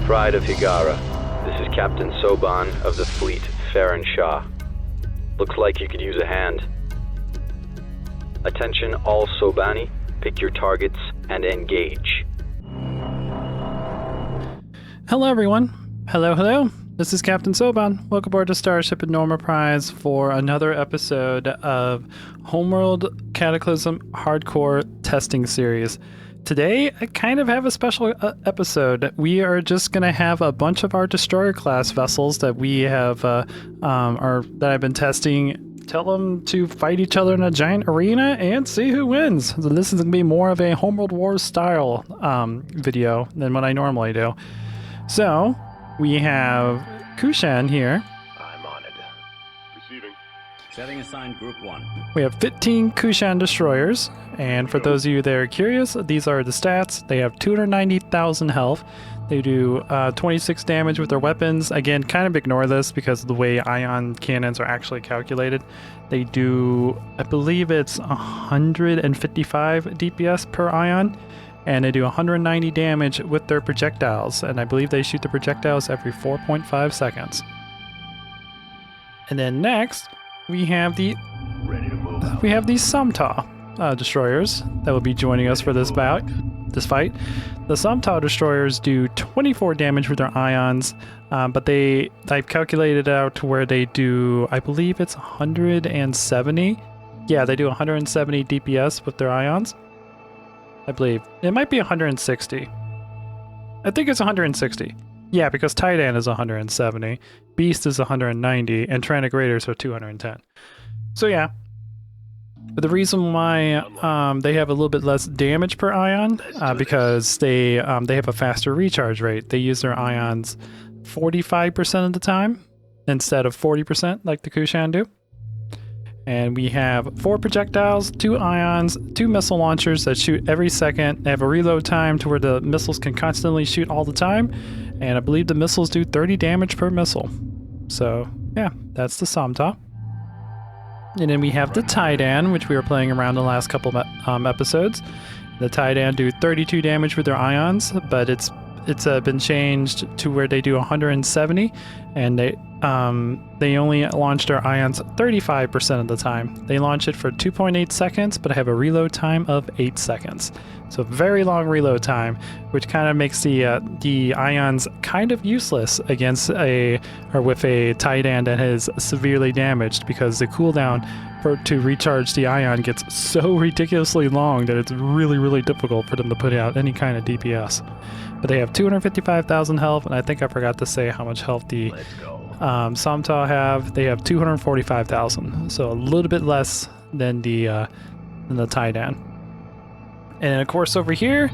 Pride of Higara. This is Captain Soban of the fleet, Farron Shah. Looks like you could use a hand. Attention all Sobani, pick your targets and engage. Hello everyone. Hello. This is Captain Soban. Welcome aboard to Starship Norma Prize for another episode of Homeworld Cataclysym Hardcore Testing Series. Today, I kind of have a special episode. We are just going to have a bunch of our destroyer class vessels that we have, that I've been testing. Tell them to fight each other in a giant arena and see who wins. So this is going to be more of a Homeworld Wars style video than what I normally do. So, we have Kushan here. I'm on it. Receiving. Setting assigned Group 1. We have 15 Kushan destroyers, and for those of you that are curious, these are the stats. They have 290,000 health. They do 26 damage with their weapons. Again, kind of ignore this because of the way ion cannons are actually calculated. They do, I believe it's 155 DPS per ion. And they do 190 damage with their projectiles, and I believe they shoot the projectiles every 4.5 seconds. And then next, we have the Som-Taaw destroyers that will be joining us for this fight. The Som-Taaw destroyers do 24 damage with their ions, but I've calculated out to where they do, I believe it's 170. Yeah, they do 170 DPS with their ions. I believe. It might be 160. I think it's 160. Yeah, because Tiadan is 170, Beast is 190, and Turanic Raiders are 210. So yeah. But the reason why they have a little bit less damage per ion, because they have a faster recharge rate. They use their ions 45% of the time instead of 40% like the Kushan do. And we have 4 projectiles, 2 ions, 2 missile launchers that shoot every second. They have a reload time to where the missiles can constantly shoot all the time. And I believe the missiles do 30 damage per missile. So, yeah, that's the Som-Taaw. And then we have the Tiadan, which we were playing around the last couple of episodes. The Tiadan do 32 damage with their ions, but it's been changed to where they do 170, and they only launch their ions 35% of the time. They launch it for 2.8 seconds, but have a reload time of 8 seconds. So very long reload time, which kind of makes the ions kind of useless against with a Tiadan that is severely damaged, because the cooldown to recharge the ion gets so ridiculously long that it's really difficult for them to put out any kind of DPS. But they have 255,000 health, and I think I forgot to say how much health the Som-Taaw have. They have 245,000, so a little bit less than the Tiadan. And of course over here,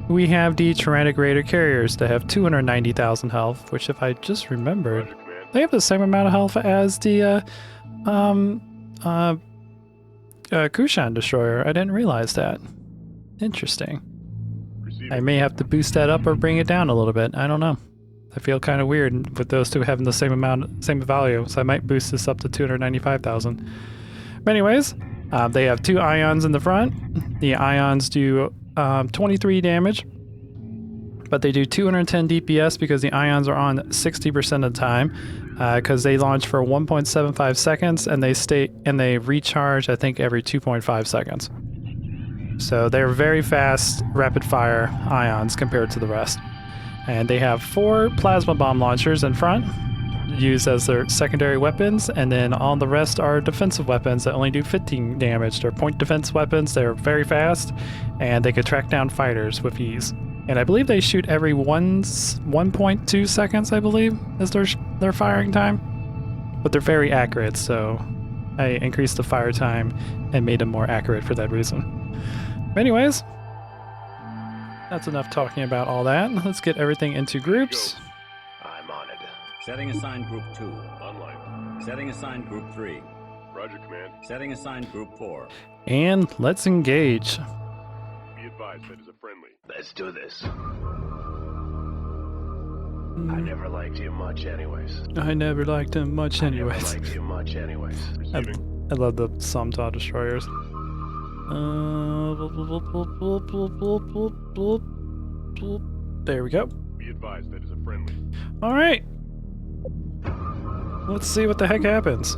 we have the Turanic Raider Carriers that have 290,000 health, which if I just remembered, they have the same amount of health as the Kushan destroyer. I didn't realize that. Interesting. I may have to boost that up or bring it down a little bit. I don't know. I feel kind of weird with those two having the same value, so I might boost this up to 295,000. But anyways, they have 2 ions in the front. The ions do 23 damage, but they do 210 DPS because the ions are on 60% of the time, because they launch for 1.75 seconds and they recharge, I think, every 2.5 seconds. So they're very fast, rapid fire ions compared to the rest. And they have 4 plasma bomb launchers in front, used as their secondary weapons, and then all the rest are defensive weapons that only do 15 damage. They're point defense weapons, they're very fast, and they can track down fighters with ease. And I believe they shoot every 1.2 seconds, I believe, is their firing time. But they're very accurate, so I increased the fire time and made them more accurate for that reason. Anyways, that's enough talking about all that. Let's get everything into groups. I'm on it. Setting assigned Group 2. Online. Setting assigned Group 3. Roger, Command. Setting assigned Group 4. And let's engage. Be advised that is a friendly. Let's do this. I never liked you much anyways. I never liked him much anyways. I love the Som-Taaw destroyers. There we go. Be advised that is a friendly. All right. Let's see what the heck happens.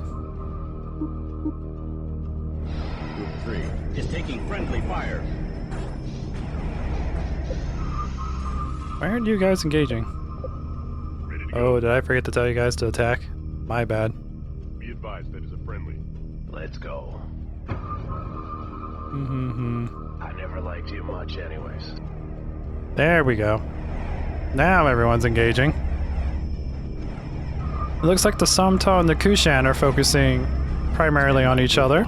Group 3 is taking friendly fire. Why aren't you guys engaging? Ready to go. Oh, did I forget to tell you guys to attack? My bad. Be advised that is a friendly. Let's go. I never liked you much anyways. There we go. Now everyone's engaging. It looks like the Som-Taaw and the Kushan are focusing primarily on each other.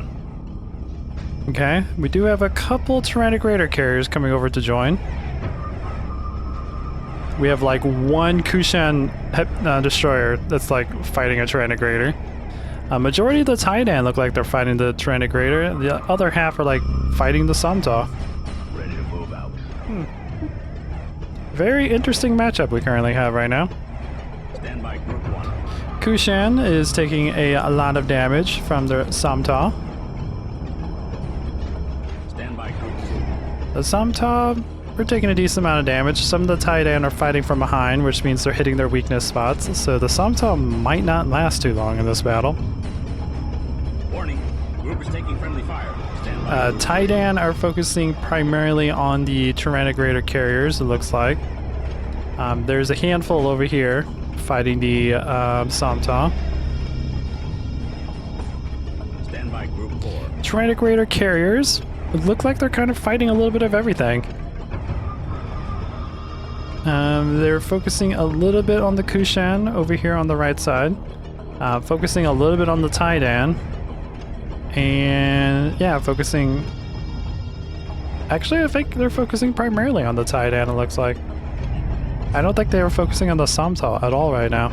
Okay, we do have a couple Turanic Raider Carriers coming over to join. We have like one Kushan destroyer that's like fighting a Turanic Raider. A majority of the Tiadan look like they're fighting the Turanic Raider. The other half are like fighting the Som-Taaw. Ready to move out. Very interesting matchup we currently have right now. Stand by Group 1. Kushan is taking a lot of damage from the Som-Taaw. Stand by Group 2. The Som-Taaw are taking a decent amount of damage. Some of the Tiadan are fighting from behind, which means they're hitting their weakness spots. So the Som-Taaw might not last too long in this battle. Warning. Group is taking friendly fire. Stand by. Tiadan are focusing primarily on the Turanic Raider Carriers, it looks like. There's a handful over here fighting the Som-Taaw. Stand by Group 4. Turanic Raider Carriers look like they're kind of fighting a little bit of everything. They're focusing a little bit on the Kushan over here on the right side. Focusing a little bit on the Tiadan. And yeah, focusing... Actually, I think they're focusing primarily on the Tiadan, it looks like. I don't think they were focusing on the Som-Taaw at all right now.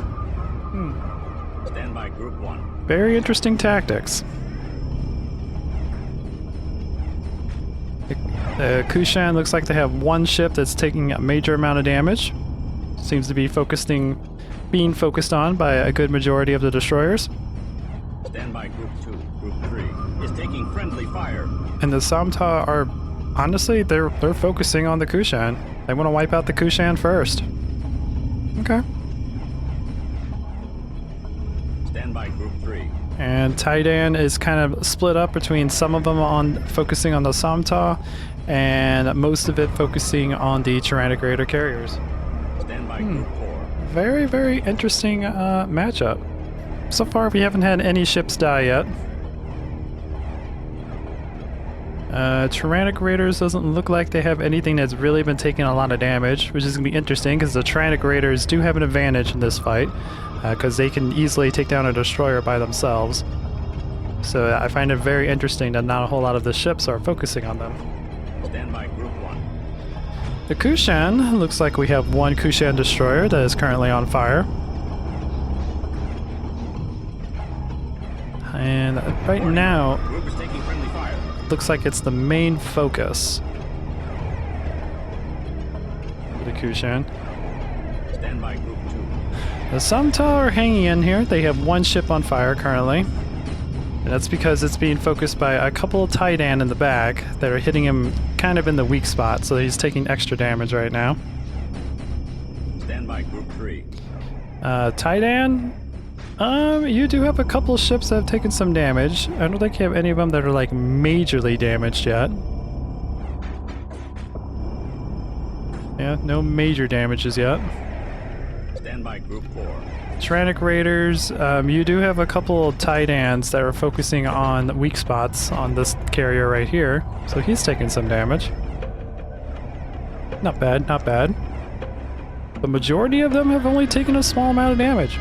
Stand by Group 1. Very interesting tactics. The Kushan looks like they have one ship that's taking a major amount of damage. Seems to be being focused on by a good majority of the destroyers. Stand by Group 2. Group 3 is taking friendly fire. And the Som-Taaw are, honestly, they're focusing on the Kushan. They want to wipe out the Kushan first. Okay. Stand by Group 3. And Tiadan is kind of split up between some of them on focusing on the Som-Taaw and most of it focusing on the Turanic Raider Carriers. Stand by Group 4. Very, very interesting matchup. So far we haven't had any ships die yet. Turanic Raiders doesn't look like they have anything that's really been taking a lot of damage, which is going to be interesting because the Turanic Raiders do have an advantage in this fight because they can easily take down a destroyer by themselves. So I find it very interesting that not a whole lot of the ships are focusing on them. Stand by Group 1. The Kushan, looks like we have one Kushan destroyer that is currently on fire. And right now, Group is taking friendly fire. looks like it's the main focus of the Kushan. Stand by Group 2. The Som-Taaw are hanging in here. They have one ship on fire currently. And that's because it's being focused by a couple of Tiadan in the back that are hitting him kind of in the weak spot, so he's taking extra damage right now. Stand by Group 3. Tiadan, you do have a couple of ships that have taken some damage. I don't think you have any of them that are like majorly damaged yet. Yeah, no major damages yet. Stand by Group 4. Turanic Raiders, you do have a couple of Tiadans that are focusing on weak spots on this carrier right here, so he's taking some damage. Not bad, not bad. The majority of them have only taken a small amount of damage.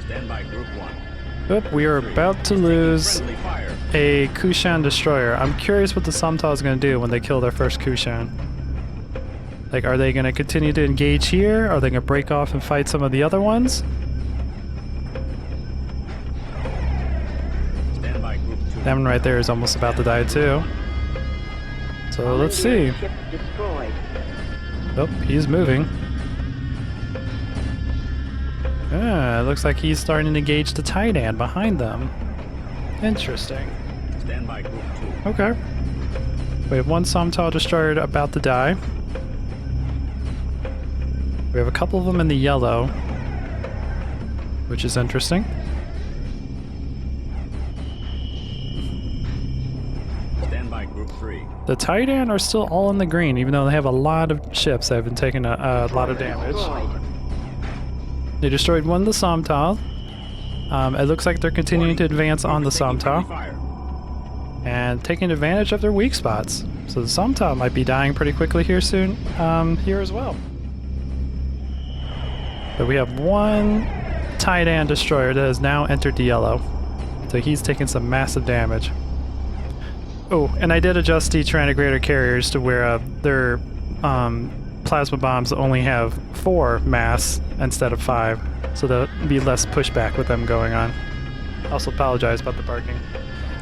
Stand by Group 1. Oop, we are about to lose Friendly fire. a Kushan destroyer. I'm curious what the Som-Taaw is going to do when they kill their first Kushan. Like, are they going to continue to engage here? Are they going to break off and fight some of the other ones? Stand by Group 2. That one right there is almost about to die too. So let's see. Ship destroyed. Oh, he's moving. Ah, it looks like he's starting to engage the Tiadan behind them. Interesting. Stand by Group 2. Okay. We have one Som-Taaw destroyer about to die. We have a couple of them in the yellow, which is interesting. Stand by Group 3. The Tiadan are still all in the green, even though they have a lot of ships that have been taking a lot of damage. They destroyed one of the Som-Taaw. It looks like they're continuing to advance on the Som-Taaw and taking advantage of their weak spots. So the Som-Taaw might be dying pretty quickly here soon, here as well. But we have one Tiadan destroyer that has now entered the yellow. So he's taking some massive damage. Oh, and I did adjust the Turanic Raider Carriers to where their plasma bombs only have 4 mass instead of 5. So there'll be less pushback with them going on. Also apologize about the barking.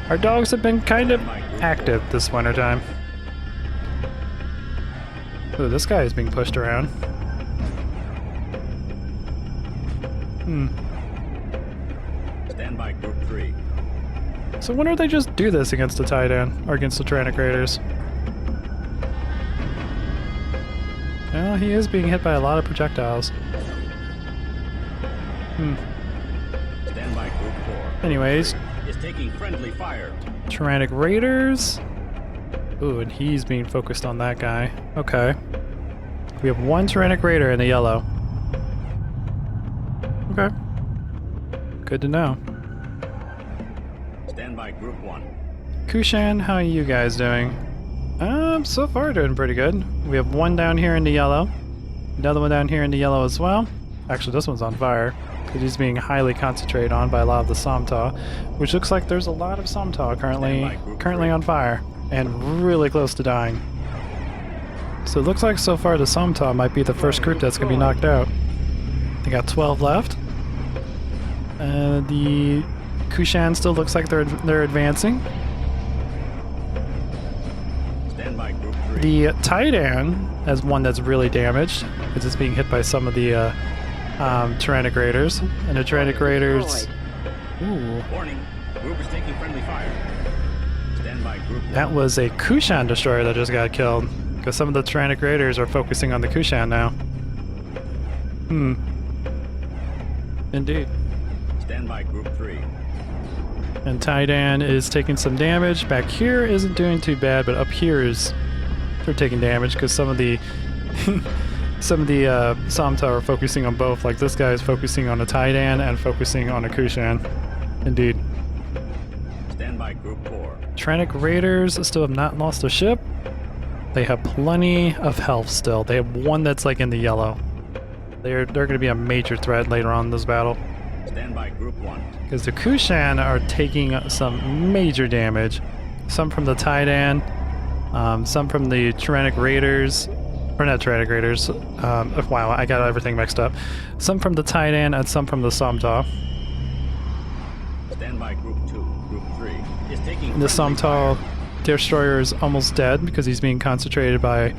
Our dogs have been kind of active this wintertime. Oh, this guy is being pushed around. Stand by Group 3. So when did they just do this against the Tiadan, or against the Turanic Raiders? Well, he is being hit by a lot of projectiles. Stand by Group 4. Anyways, Is taking friendly fire. Turanic Raiders. Ooh, and he's being focused on that guy. Okay. We have one Turanic Raider in the yellow. Okay. Good to know. Stand by Group 1. Kushan, how are you guys doing? So far doing pretty good. We have one down here in the yellow. Another one down here in the yellow as well. Actually, this one's on fire, because he's being highly concentrated on by a lot of the Som-Taaw, which looks like there's a lot of Som-Taaw currently on fire, and really close to dying. So it looks like so far the Som-Taaw might be the first group that's going to be knocked out. They got 12 left. The Kushan still looks like they're advancing. Stand by Group 3. The Tiadan has one that's really damaged, because it's being hit by some of the Turanic Raiders. And the Turanic Raiders... Ooh. Warning. Group is taking friendly fire. Stand by Group 1. That was a Kushan destroyer that just got killed, because some of the Turanic Raiders are focusing on the Kushan now. Indeed. Stand by Group 3. And Tiadan is taking some damage. Back here isn't doing too bad, but up here they're taking damage because some of the Som-Taaw are focusing on both. Like this guy is focusing on a Tiadan and focusing on a Kushan. Indeed. Stand by Group 4. Turanic Raiders still have not lost a ship. They have plenty of health still. They have one that's like in the yellow. They're going to be a major threat later on in this battle. Stand by Group 1. Because the Kushan are taking some major damage. Some from the Tiadan, some from the Turanic Raiders, or not Turanic Raiders, wow, I got everything mixed up. Some from the Tiadan and some from the Som-Taaw. Stand by Group 2. Group 3 is taking The friendly Som-Taaw fire. destroyer is almost dead because he's being concentrated by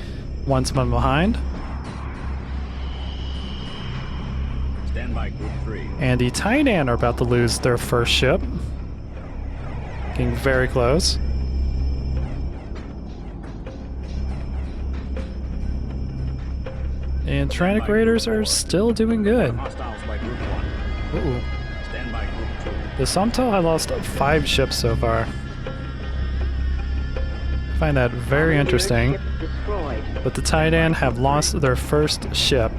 one from behind. Stand by Group 3. And the Tiadan are about to lose their first ship. Getting very close. And Turanic Raiders are still doing good. Hostiles by Group 1. Ooh. Stand by Group 2. The Som-Taaw have lost 5 ships so far. I find that very interesting. But the Tiadan have lost their first ship.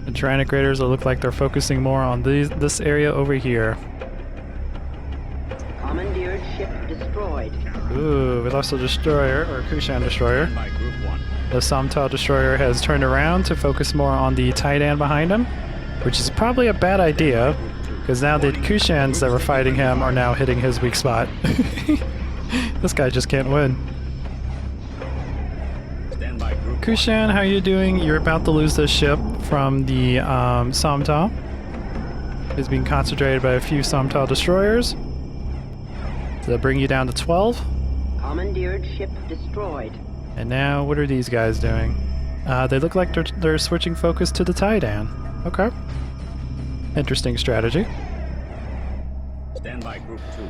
The Turanic Raiders look like they're focusing more on this area over here. Commandeered ship destroyed. Ooh, we lost a destroyer, or Kushan destroyer. Stand by Group 1. The Som-Taaw destroyer has turned around to focus more on the Tiadan behind him, which is probably a bad idea, because now the Kushans that were fighting him are now hitting his weak spot. This guy just can't win. Stand by Group 1. Kushan, how you doing? You're about to lose this ship from the Som-Taaw. It's being concentrated by a few Som-Taaw destroyers. So they'll bring you down to 12. Commandeered ship destroyed. And now, what are these guys doing? They look like they're switching focus to the Tiadan. Okay. Interesting strategy. Stand by Group 2.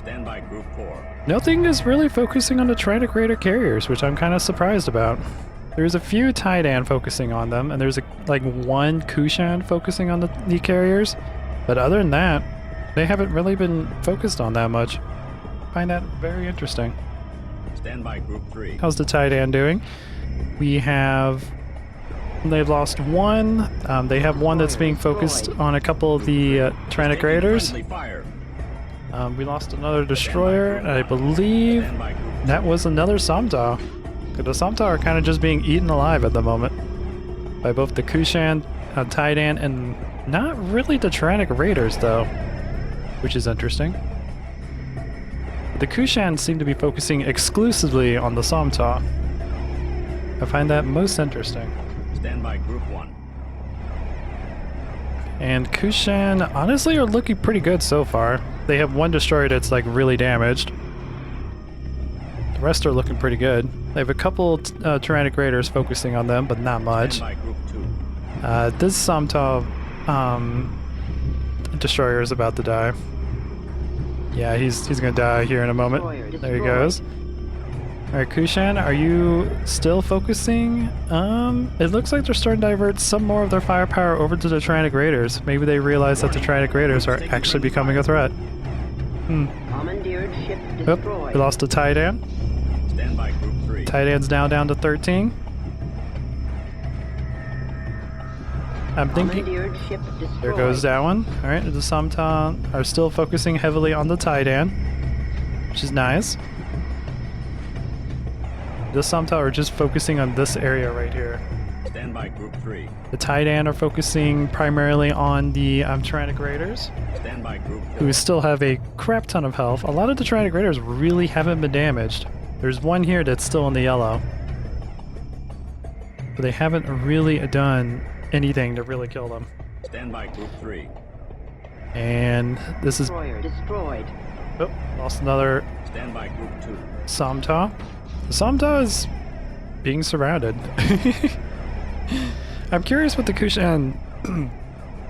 Stand by Group 4. Nothing is really focusing on the Turanic Raider Carriers, which I'm kind of surprised about. There's a few Tiadan focusing on them, and there's like one Kushan focusing on the carriers. But other than that, they haven't really been focused on that much. I find that very interesting. Stand by Group 3. How's the Tiadan doing? They've lost one. They have one that's being focused on a couple of the Turanic Raiders. Friendly fire. We lost another destroyer, and I believe Stand by Group that was another Som-Taaw. The Som-Taaw are kind of just being eaten alive at the moment by both the Kushan, Tiadan, and not really the Turanic Raiders, though, which is interesting. The Kushan seem to be focusing exclusively on the Som-Taaw. I find that most interesting. Stand by Group 1. And Kushan, honestly, are looking pretty good so far. They have one destroyer that's like really damaged. The rest are looking pretty good. They have a couple Turanic Raiders focusing on them, but not much. Stand by Group 2. This Som-Taaw destroyer is about to die. Yeah, he's gonna die here in a moment. There he goes. Alright, Kushan, are you still focusing? It looks like they're starting to divert some more of their firepower over to the Turanic Raiders. Maybe they realize that the Turanic Raiders are actually becoming a threat. Commandeered ship Oh, destroyed. we lost a Tiadan. Stand by Group 3. Tiadan's now down to 13. I'm thinking... Commandeered ship destroyed. There goes that one. Alright, the Som-Taaw are still focusing heavily on the Tiadan, which is nice. The Som-Taaw are just focusing on this area right here. Stand by Group 3. The Tiadan are focusing primarily on the Turanic Raiders, Stand by Group 4. who still have a crap ton of health. A lot of the Turanic Raiders really haven't been damaged. There's one here that's still in the yellow. But they haven't really done anything to really kill them. Stand by Group 3. And this is... Destroyer destroyed. Oh, lost another Stand by Group 2. Som-Taaw. The Som-Taaw is being surrounded. I'm curious what the Kushan...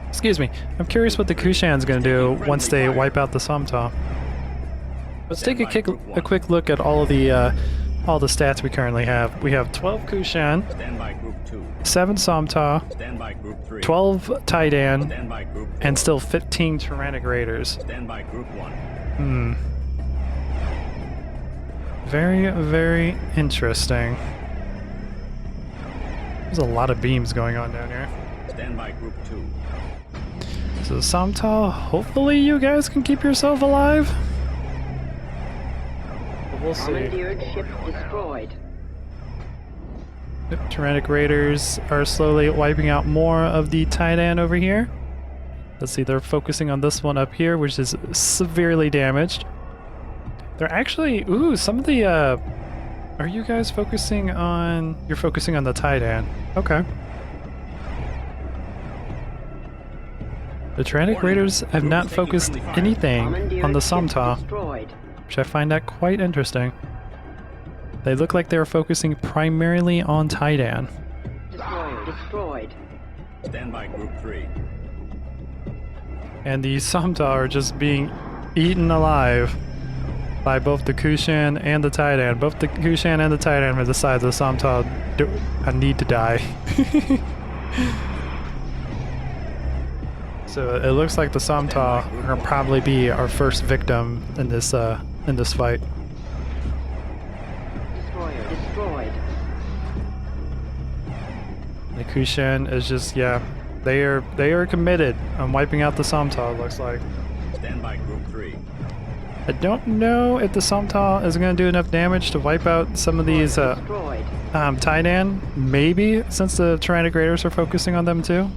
Excuse me. I'm curious what the Kushan's gonna do once they wipe out the Som-Taaw. Let's take a quick look at all the stats we currently have. We have 12 Kushan, Stand by Group 2. 7 Som-Taaw, Stand by Group 3. 12 Tiadan, Stand by Group 4. and still 15 Turanic Raiders. Stand by Group 1. Very, very interesting. There's a lot of beams going on down here. Stand by Group 2. So Som-Taaw, hopefully you guys can keep yourself alive. But we'll see. Commandeered ship destroyed. Turanic Raiders are slowly wiping out more of the Tiadan over here. Let's see, they're focusing on this one up here, which is severely damaged. They're actually... Ooh, some of the... Are you guys focusing on... You're focusing on the Tiadan. Okay. The Turanic Raiders have not focused anything on the Som-Taaw, Destroyed. which I find that quite interesting. They look like they're focusing primarily on Tiadan. Destroyer destroyed. Stand by Group 3. And the Som-Taaw are just being eaten alive by both the Kushan and the Tiadan. Both the Kushan and the Tiadan have decided the Som-Taaw need to die. So it looks like the Som-Taaw are gonna probably be our first victim in this fight. Destroyer destroyed. The Kushan is just, yeah, they are committed on wiping out the Som-Taaw, it looks like. Stand by Group 3. I don't know if the Som-Taaw is going to do enough damage to wipe out some of these Destroyed. Tiadan, maybe, since the Turanic Raiders are focusing on them too.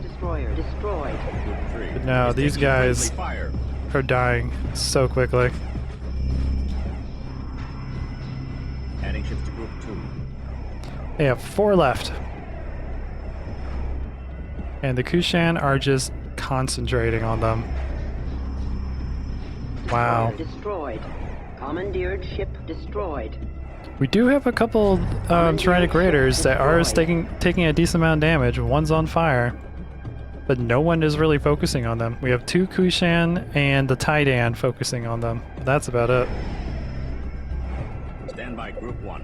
Destroyer destroyed. Group 3. But no, is these taking guys friendly fire. are dying so quickly. Adding ships to Group 2. They have 4 left. And the Kushan are just concentrating on them. Wow. Destroyer destroyed. Commandeered ship destroyed. We do have a couple Turanic Raiders that are taking a decent amount of damage. One's on fire, but no one is really focusing on them. We have 2 Kushan and the Tiadan focusing on them. That's about it. Stand by Group 1.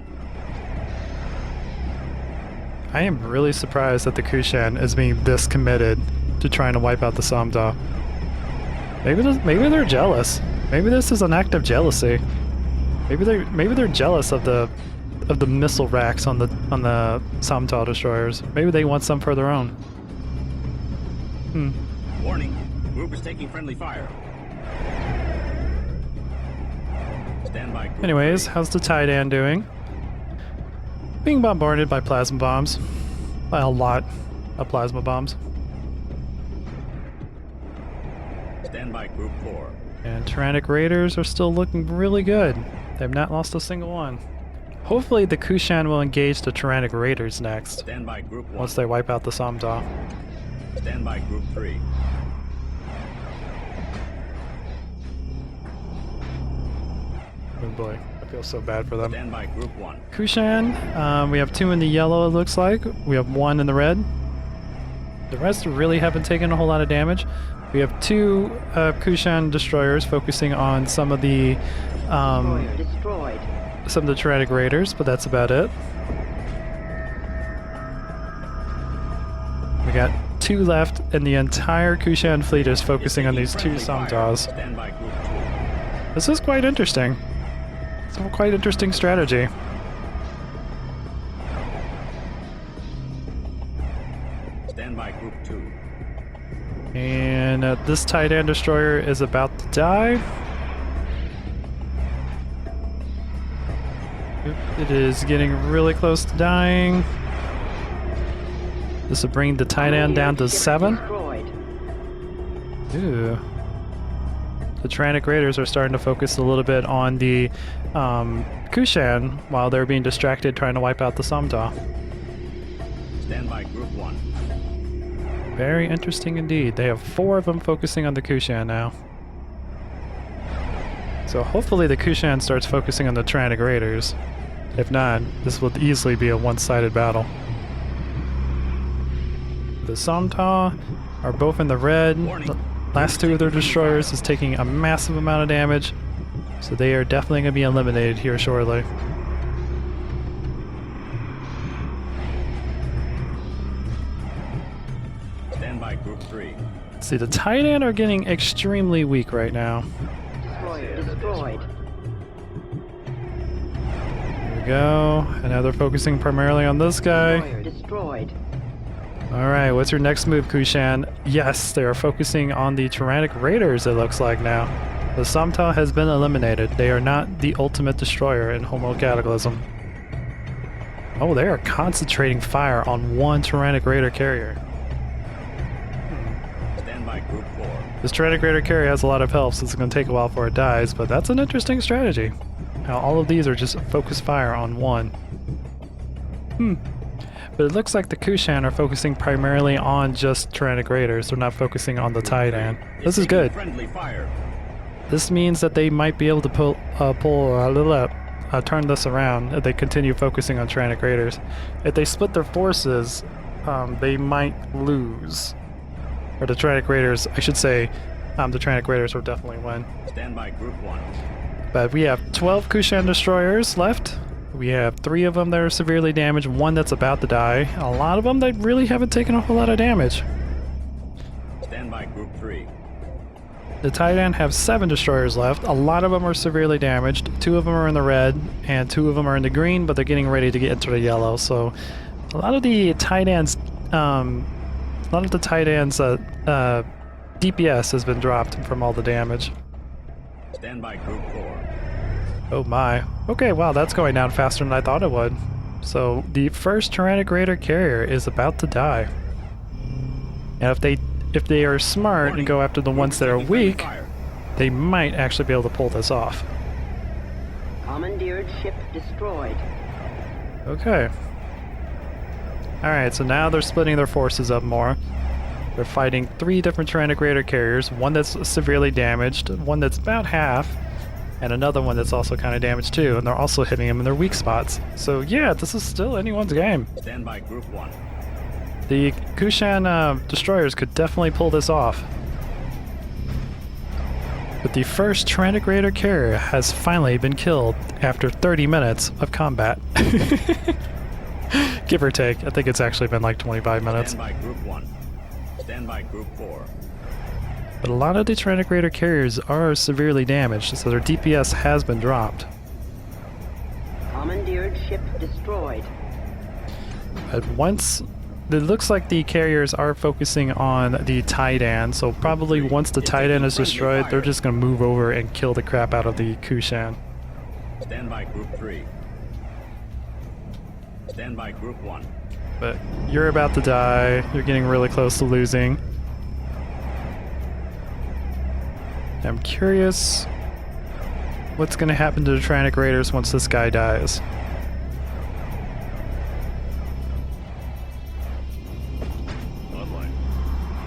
I am really surprised that the Kushan is being this committed to trying to wipe out the Som-Taaw. Maybe they're jealous. Maybe this is an act of jealousy. Maybe they're jealous of the missile racks on the Som-Taaw destroyers. Maybe they want some for their own. Warning. Group is taking friendly fire. Stand by. Group Anyways, 3. how's the Tiadan doing? Being bombarded by plasma bombs. By a lot of plasma bombs. Stand by Group 4. And Turanic Raiders are still looking really good. They've not lost a single one. Hopefully the Kushan will engage the Turanic Raiders next, Stand by Group 1. once they wipe out the Som-Taaw. Stand by Group 3. Oh boy, I feel so bad for them. Stand by Group 1. Kushan, we have 2 in the yellow it looks like. We have 1 in the red. The rest really haven't taken a whole lot of damage. We have 2 Kushan destroyers focusing on some of the Destroyer destroyed. some of the Turanic Raiders, but that's about it. We got 2 left, and the entire Kushan fleet is focusing on these 2 Som-Taaws. Stand by Group 2. This is quite interesting. It's a quite interesting strategy. Stand by Group 2. And this Tiadan destroyer is about to die. It is getting really close to dying. This will bring the Tiadan down to 7. Destroyed. Ooh. The Turanic Raiders are starting to focus a little bit on the Kushan while they're being distracted trying to wipe out the Som-Taaw. Stand by Group 1. Very interesting indeed. They have 4 of them focusing on the Kushan now. So hopefully the Kushan starts focusing on the Turanic Raiders. If not, this will easily be a one-sided battle. The Som-Taaw are both in the red. The last 2 of their destroyers is taking a massive amount of damage, so they are definitely going to be eliminated here shortly. Stand by Group 3. See, the Tiadan are getting extremely weak right now. Destroyer destroyed. Here we go. And now they're focusing primarily on this guy. Destroyer destroyed. Alright, what's your next move, Kushan? Yes, they are focusing on the Turanic Raiders, it looks like now. The Som-Taaw has been eliminated. They are not the ultimate destroyer in Homeworld Cataclysm. Oh, they are concentrating fire on 1 Turanic Raider Carrier. Stand by Group 4. This Turanic Raider Carrier has a lot of health, so it's going to take a while before it dies, but that's an interesting strategy. How all of these are just focused fire on 1. But it looks like the Kushan are focusing primarily on just Turanic Raiders. They're not focusing on the Tiadan. This is good. Friendly fire. This means that they might be able to turn this around if they continue focusing on Turanic Raiders. If they split their forces, they might lose. Or the Turanic Raiders, I should say, the Turanic Raiders will definitely win. Stand by Group 1. But we have 12 Kushan destroyers left. We have 3 of them that are severely damaged, 1 that's about to die. A lot of them that really haven't taken a whole lot of damage. Stand by Group 3. The Tiadan have 7 destroyers left. A lot of them are severely damaged. 2 of them are in the red, and 2 of them are in the green, but they're getting ready to get into the yellow. So a lot of the Tiadan's DPS has been dropped from all the damage. Stand by Group 4. Oh my. Okay, wow, that's going down faster than I thought it would. So the first Turanic Raider Carrier is about to die. And if they are smart and go after the ones that are weak, they might actually be able to pull this off. Commandeered ship destroyed. Okay. Alright, so now they're splitting their forces up more. They're fighting 3 different Turanic Raider Carriers, one that's severely damaged, one that's about half, and another one that's also kind of damaged too, and they're also hitting them in their weak spots. So yeah, this is still anyone's game. Stand by Group 1. The Kushan destroyers could definitely pull this off. But the first Turanic Raider Carrier has finally been killed after 30 minutes of combat. Give or take. I think it's actually been like 25 minutes. Stand by Group 1. Stand by Group 4. But a lot of the Turanic Raider Carriers are severely damaged, so their DPS has been dropped. Commandeered ship destroyed. But once... It looks like the carriers are focusing on the Tiadan, so probably once the Tiadan is destroyed, they're just going to move over and kill the crap out of the Kushan. Stand by Group 3. Stand by Group 1. But you're about to die. You're getting really close to losing. I'm curious what's going to happen to the Turanic Raiders once this guy dies.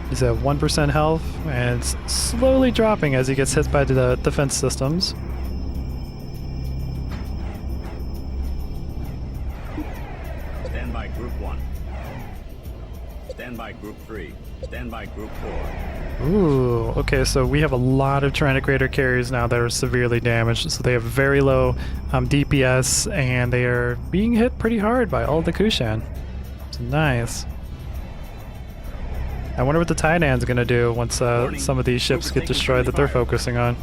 He's at 1% health, and it's slowly dropping as he gets hit by the defense systems. Stand by Group 1. Stand by Group 3. Stand by Group 4. Ooh, okay, so we have a lot of Turanic Raider Carriers now that are severely damaged. So they have very low DPS, and they are being hit pretty hard by all the Kushan. It's nice. I wonder what the Tiadan's gonna do once some of these ships get destroyed that they're focusing on.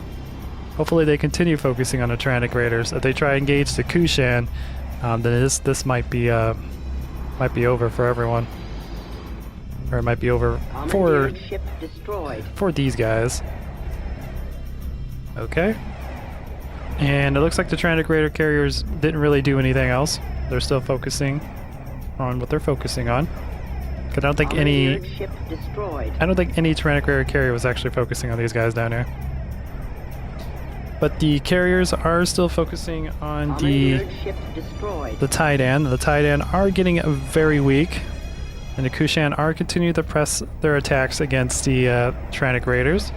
Hopefully they continue focusing on the Turanic Raiders. If they try to engage the Kushan, then this might be over for everyone. Or it might be over for these guys. Okay. And it looks like the Turanic Raider Carriers didn't really do anything else. They're still focusing on what they're focusing on. I don't think any Turanic Raider Carrier was actually focusing on these guys down here. But the carriers are still focusing on the Tiadan. The Tiadan are getting very weak, and the Kushan are continuing to press their attacks against the Turanic Raiders.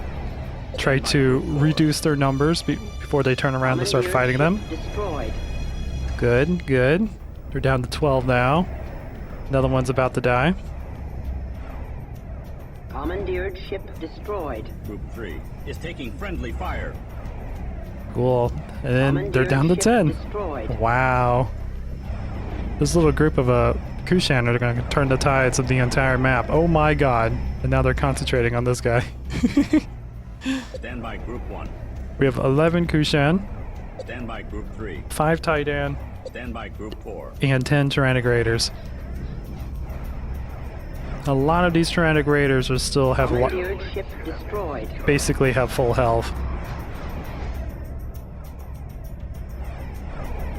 Try to reduce their numbers before they turn around and start fighting them. Good, good. They're down to 12 now. Another one's about to die. Commandeered ship destroyed. Group 3 is taking friendly fire. Cool. And then they're down to 10. Destroyed. Wow. This little group of Kushan are going to turn the tides of the entire map. Oh my god. And now they're concentrating on this guy. Stand by Group 1. We have 11 Kushan. Stand by Group 3. 5 Tiadan. Stand by Group 4. And 10 Turanic Raiders. A lot of these Turanic Raiders are still have ship destroyed. basically have full health.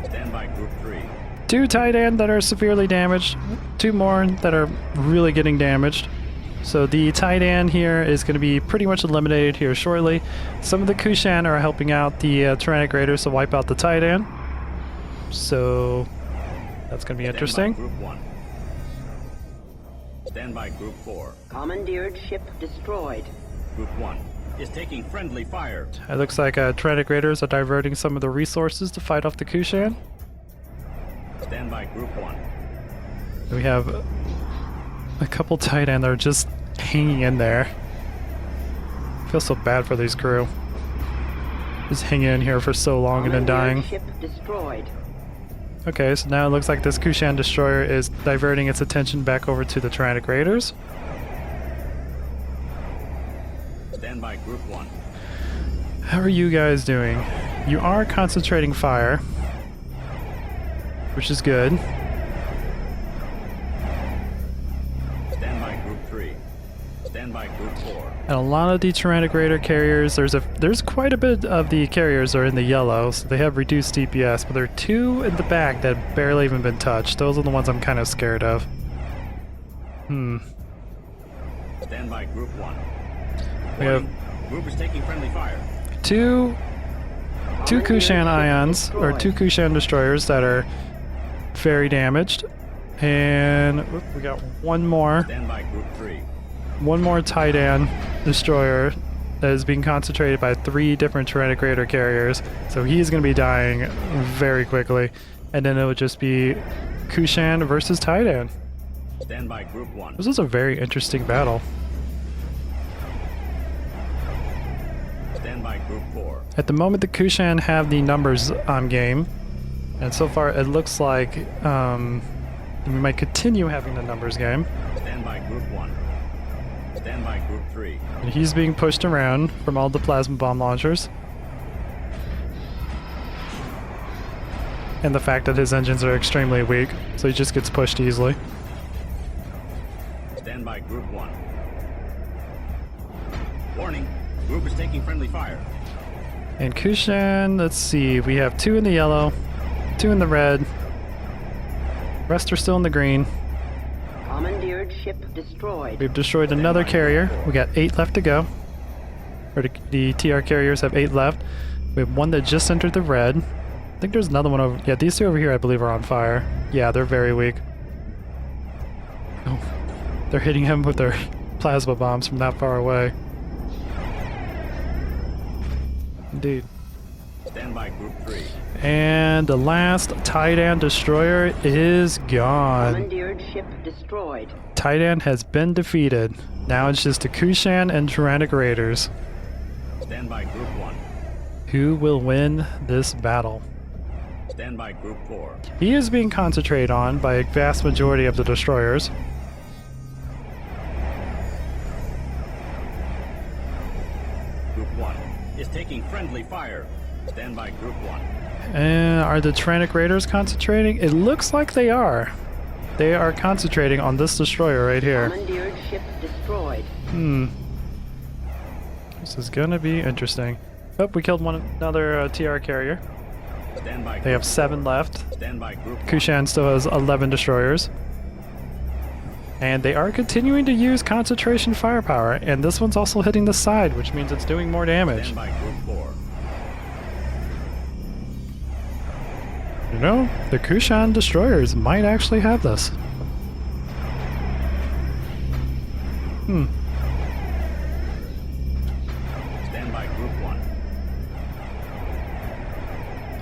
Stand by Group 3. 2 Tiadan that are severely damaged. 2 more that are really getting damaged. So the Tiadan here is going to be pretty much eliminated here shortly. Some of the Kushan are helping out the Turanic Raiders to wipe out the Tiadan. So that's going to be interesting. Stand by Group 1. Stand by Group 4. Commandeered ship destroyed. Group 1 is taking friendly fire. It looks like Turanic Raiders are diverting some of the resources to fight off the Kushan. Stand by Group 1. We have a couple Tiadan that are just hanging in there. I feel so bad for these crew. Just hanging in here for so long and then dying. Ship destroyed. Okay, so now it looks like this Kushan destroyer is diverting its attention back over to the Turanic Raiders. Stand by Group 1. How are you guys doing? You are concentrating fire, which is good. Stand by Group 3. Stand by Group 4. And a lot of the Turanic Raider Carriers, there's quite a bit of the carriers are in the yellow, so they have reduced DPS, but there are 2 in the back that have barely even been touched. Those are the ones I'm kind of scared of. Stand by Group 1. We have Group is taking friendly fire. two Kushan ions, or 2 Kushan destroyers that are very damaged. And we got one more. Stand by Group 3. One more Tiadan destroyer that is being concentrated by 3 different Turanic Raider Carriers. So he's going to be dying very quickly. And then it would just be Kushan versus Tiadan. Stand by Group 1. This was a very interesting battle. Stand by Group 4. At the moment, the Kushan have the numbers on game. And so far, it looks like And we might continue having the numbers game. Stand by Group 1. Stand by Group 3. And he's being pushed around from all the plasma bomb launchers. And the fact that his engines are extremely weak, so he just gets pushed easily. Stand by Group 1. Warning, group is taking friendly fire. And Kushan, let's see, we have 2 in the yellow, 2 in the red. Rest are still in the green. Commandeered ship destroyed. We've destroyed another carrier. We got 8 left to go. Or the TR carriers have 8 left. We have 1 that just entered the red. I think there's another one over. Yeah, these 2 over here I believe are on fire. Yeah, they're very weak. Oh, they're hitting him with their plasma bombs from that far away. Indeed. Stand by Group 3. And the last Tiadan destroyer is gone. Commandeered ship destroyed. Tiadan has been defeated. Now it's just the Kushan and Turanic Raiders. Stand by Group 1. Who will win this battle? Stand by Group 4. He is being concentrated on by a vast majority of the destroyers. Group 1 is taking friendly fire. Stand by Group 1. And are the Turanic Raiders concentrating? It looks like they are. They are concentrating on this destroyer right here. Commandeered ship destroyed. This is gonna be interesting. Oh, we killed another TR carrier. Stand by They have Group 7 left. Stand by Group 1. Kushan still has 11 destroyers. And they are continuing to use concentration firepower, and this one's also hitting the side, which means it's doing more damage. Stand by Group 4. You know, the Kushan destroyers might actually have this. Stand by Group 1.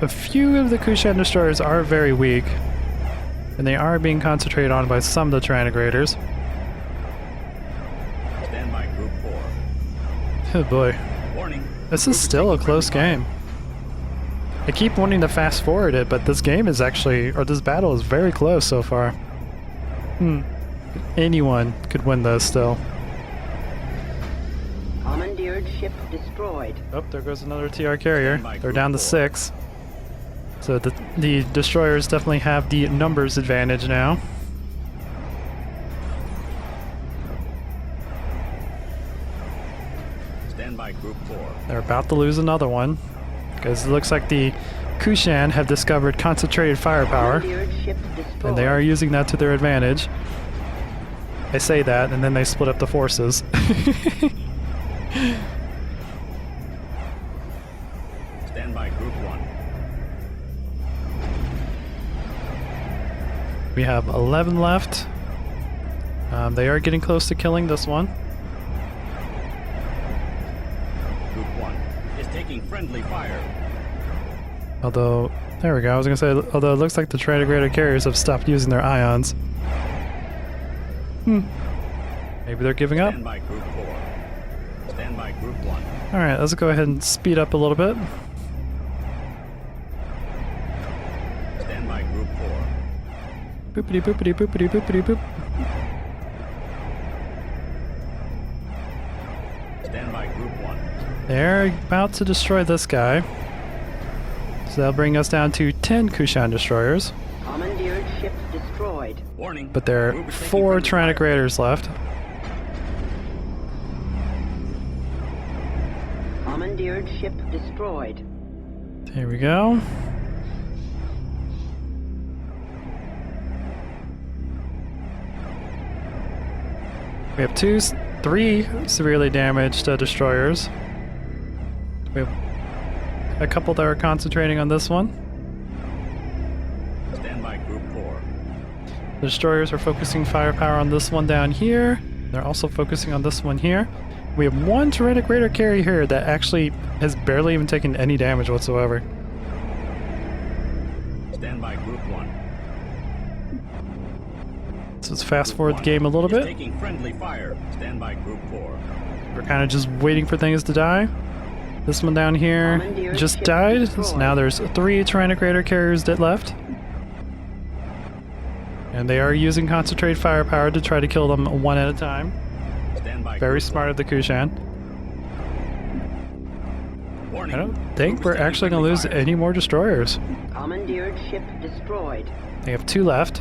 A few of the Kushan destroyers are very weak, and they are being concentrated on by some of the Tyrannic Raiders. Stand by Group 4. Oh boy, Warning. this is still a close game. I keep wanting to fast forward it, but this game is actually, or this battle is very close so far. Anyone could win this still. Commandeered ship destroyed. Oh, there goes another TR carrier. Stand by They're Group down to 4. 6. So the destroyers definitely have the numbers advantage now. Stand by Group 4. They're about to lose another one, because it looks like the Kushan have discovered concentrated firepower, Commandeered ship destroyed. and they are using that to their advantage. I say that, and then they split up the forces. Stand by Group 1. We have 11 left. They are getting close to killing this one. Group 1 is taking friendly fire. Although, there we go. I was going to say, although it looks like the Turanic Raider Carriers have stopped using their ions. Maybe they're giving up. Stand by Group 4. Stand by Group 1. Alright, let's go ahead and speed up a little bit. Stand by Group 4. Boopity boopity boopity boopity boop. Stand by Group 1. They're about to destroy this guy. So that'll bring us down to 10 Kushan destroyers. Commandeered ship destroyed. Warning. But there are Group is taking 4 friendly Tyrannic fire. Raiders left. Commandeered ship destroyed. There we go. We have 3 severely damaged destroyers. We have a couple that are concentrating on this one. Stand by Group 4. The destroyers are focusing firepower on this one down here. They're also focusing on this one here. We have 1 Turanic Raider carrier here that actually has barely even taken any damage whatsoever. Stand by Group 1. So let's fast forward the game a little bit. Taking friendly fire. Stand by Group 4. We're kind of just waiting for things to die. This one down here Commandeered just ship died. So destroyed. now there's 3 Tyrannic Raider carriers that left. And they are using concentrated firepower to try to kill them one at a time. Stand by Very group smart of the Kushan. one. Warning. I don't think Group we're is taking actually going to friendly lose fire. any more destroyers. Commandeered ship destroyed. They have 2 left.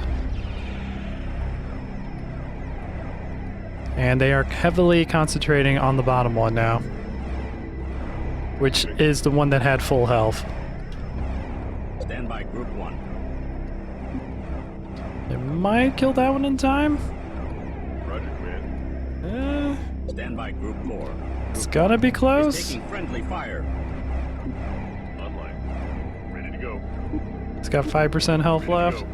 And they are heavily concentrating on the bottom one now, which is the one that had full health. Stand by group 1. They might kill that one in time. Roger, command. Stand by group 4. It's gonna be Is close. taking friendly fire. Online. Ready to go. It's got 5% health Ready to left. go.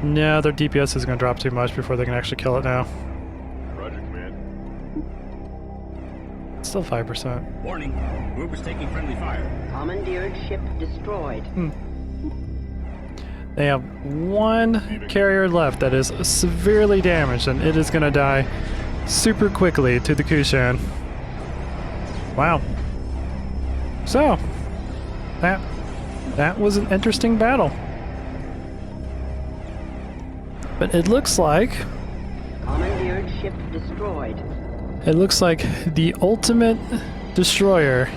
No, their DPS is gonna drop too much before they can actually kill it now. Roger, command. Still 5%. Warning. Group is taking friendly fire. Commandeered ship destroyed. They have 1 carrier left that is severely damaged, and it is gonna die super quickly to the Kushan. Wow. So, that was an interesting battle. But it looks like Commandeered ship destroyed. the ultimate destroyer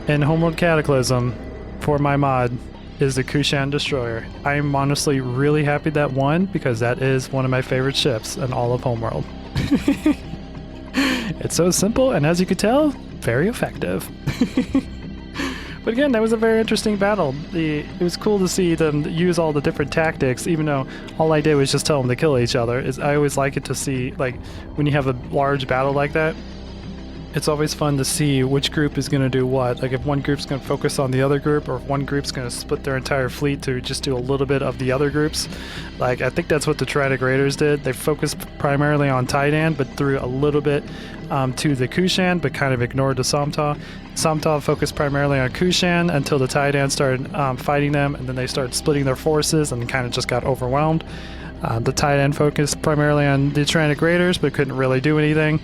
in Homeworld Cataclysm for my mod is the Kushan destroyer. I am honestly really happy that won because that is one of my favorite ships in all of Homeworld. It's so simple, and as you could tell, very effective. But again, that was a very interesting battle. It was cool to see them use all the different tactics, even though all I did was just tell them to kill each other. I always like it to see, like, when you have a large battle like that, it's always fun to see which group is going to do what. Like, if one group's going to focus on the other group, or if one group's going to split their entire fleet to just do a little bit of the other groups. Like, I think that's what the Turanic Raiders did. They focused primarily on Tiadan, but threw a little bit to the Kushan, but kind of ignored the Som-Taaw. Som-Taaw focused primarily on Kushan until the Tiadan started fighting them, and then they started splitting their forces and kind of just got overwhelmed. The Tiadan focused primarily on the Turanic Raiders, but couldn't really do anything,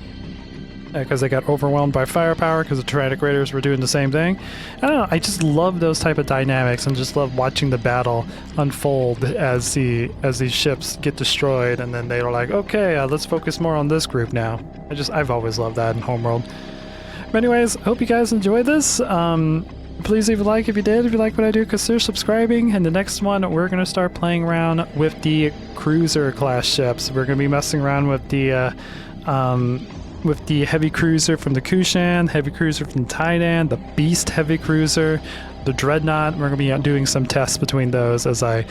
because they got overwhelmed by firepower because the Turanic Raiders were doing the same thing. I don't know, I just love those type of dynamics and just love watching the battle unfold as these ships get destroyed, and then they're like, okay, let's focus more on this group now. I've always loved that in Homeworld. But anyways, hope you guys enjoyed this. Please leave a like if you did. If you like what I do, consider subscribing. And the next one, we're going to start playing around with the cruiser class ships. We're going to be messing around with the heavy cruiser from the Kushan, heavy cruiser from Tiadan, the beast heavy cruiser, the dreadnought. We're going to be doing some tests between those as I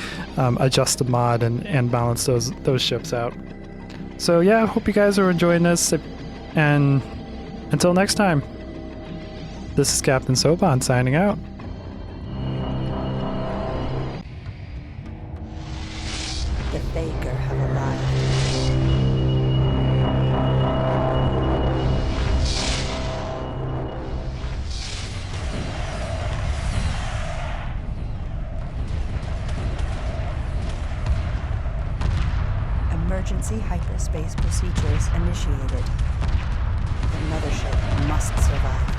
adjust the mod and balance those ships out. So yeah, I hope you guys are enjoying this, and until next time, this is Captain Som-Taaw signing out. The Faker have arrived. Emergency hyperspace procedures initiated. The mothership must survive.